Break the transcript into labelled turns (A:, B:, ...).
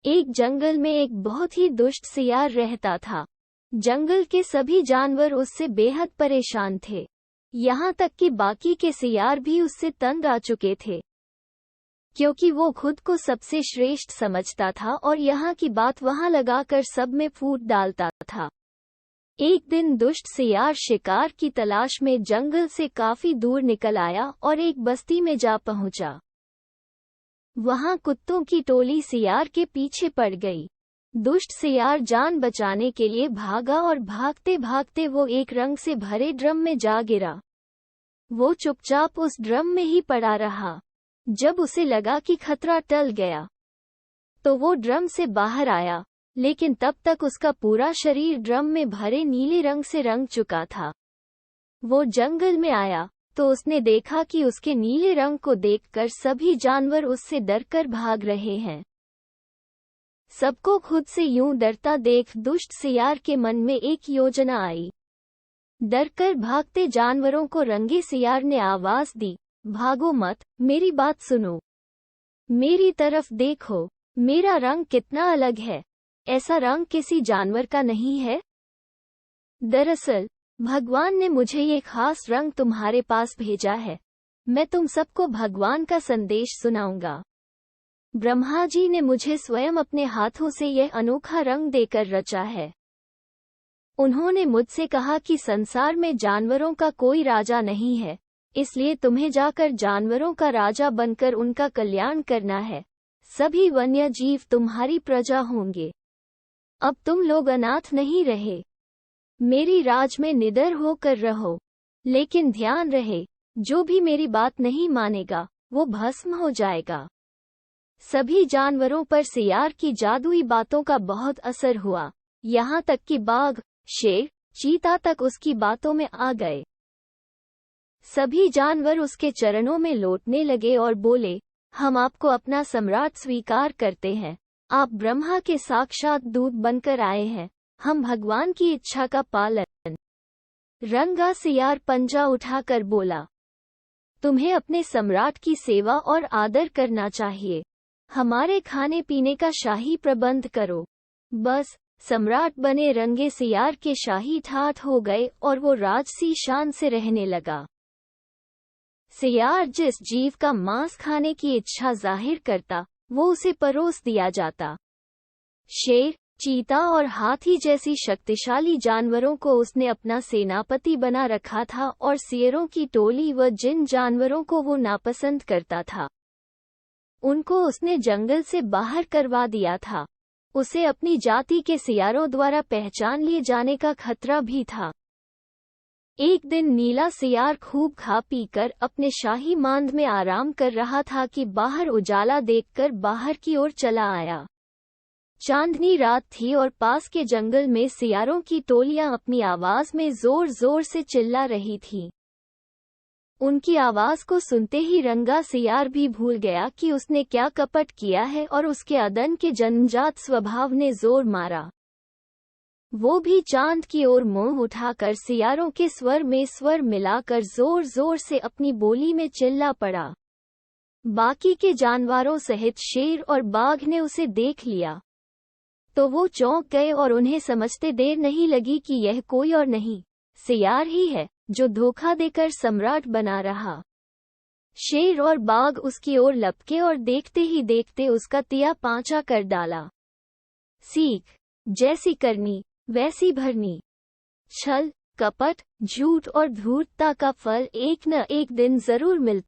A: एक जंगल में एक बहुत ही दुष्ट सियार रहता था। जंगल के सभी जानवर उससे बेहद परेशान थे। यहाँ तक कि बाकी के सियार भी उससे तंग आ चुके थे, क्योंकि वो खुद को सबसे श्रेष्ठ समझता था और यहाँ की बात वहाँ लगाकर सब में फूट डालता था। एक दिन दुष्ट सियार शिकार की तलाश में जंगल से काफी दूर निकल आया और एक बस्ती में जा पहुंचा। वहां कुत्तों की टोली सियार के पीछे पड़ गई। दुष्ट सियार जान बचाने के लिए भागा और भागते भागते वो एक रंग से भरे ड्रम में जा गिरा। वो चुपचाप उस ड्रम में ही पड़ा रहा। जब उसे लगा कि खतरा टल गया तो वो ड्रम से बाहर आया, लेकिन तब तक उसका पूरा शरीर ड्रम में भरे नीले रंग से रंग चुका था। वो जंगल में आया तो उसने देखा कि उसके नीले रंग को देखकर सभी जानवर उससे डरकर भाग रहे हैं। सबको खुद से यूं डरता देख दुष्ट सियार के मन में एक योजना आई। डरकर भागते जानवरों को रंगे सियार ने आवाज दी, भागो मत, मेरी बात सुनो। मेरी तरफ देखो, मेरा रंग कितना अलग है। ऐसा रंग किसी जानवर का नहीं है। दरअसल भगवान ने मुझे ये खास रंग तुम्हारे पास भेजा है। मैं तुम सबको भगवान का संदेश सुनाऊंगा। ब्रह्मा जी ने मुझे स्वयं अपने हाथों से यह अनोखा रंग देकर रचा है। उन्होंने मुझसे कहा कि संसार में जानवरों का कोई राजा नहीं है, इसलिए तुम्हें जाकर जानवरों का राजा बनकर उनका कल्याण करना है। सभी वन्य जीव तुम्हारी प्रजा होंगे। अब तुम लोग अनाथ नहीं रहे। मेरी राज में निडर होकर रहो, लेकिन ध्यान रहे, जो भी मेरी बात नहीं मानेगा वो भस्म हो जाएगा। सभी जानवरों पर सियार की जादुई बातों का बहुत असर हुआ, यहाँ तक कि बाघ, शेर, चीता तक उसकी बातों में आ गए। सभी जानवर उसके चरणों में लौटने लगे और बोले, हम आपको अपना सम्राट स्वीकार करते हैं। आप ब्रह्मा के साक्षात दूत बनकर आए हैं। हम भगवान की इच्छा का पालन। रंगा सियार पंजा उठाकर बोला, तुम्हें अपने सम्राट की सेवा और आदर करना चाहिए। हमारे खाने पीने का शाही प्रबंध करो। बस सम्राट बने रंगे सियार के शाही ठाठ हो गए और वो राजसी शान से रहने लगा। सियार जिस जीव का मांस खाने की इच्छा जाहिर करता वो उसे परोस दिया जाता। शेर, चीता और हाथी जैसी शक्तिशाली जानवरों को उसने अपना सेनापति बना रखा था और शेरों की टोली व जिन जानवरों को वो नापसंद करता था उनको उसने जंगल से बाहर करवा दिया था। उसे अपनी जाति के सियारों द्वारा पहचान लिए जाने का खतरा भी था। एक दिन नीला सियार खूब खा पीकर अपने शाही मांद में आराम कर रहा था कि बाहर उजाला देखकर बाहर की ओर चला आया। चांदनी रात थी और पास के जंगल में सियारों की टोलियां अपनी आवाज में जोर जोर से चिल्ला रही थीं। उनकी आवाज को सुनते ही रंगा सियार भी भूल गया कि उसने क्या कपट किया है और उसके अदन के जन्मजात स्वभाव ने जोर मारा। वो भी चांद की ओर मुंह उठाकर सियारों के स्वर में स्वर मिलाकर जोर जोर से अपनी बोली में चिल्ला पड़ा। बाकी के जानवरों सहित शेर और बाघ ने उसे देख लिया तो वो चौंक गए और उन्हें समझते देर नहीं लगी कि यह कोई और नहीं, सियार ही है जो धोखा देकर सम्राट बना रहा। शेर और बाघ उसकी ओर लपके और देखते ही देखते उसका तिया पांचा कर डाला। सीख, जैसी करनी वैसी भरनी। छल, कपट, झूठ और धूर्तता का फल एक न एक दिन जरूर मिलता।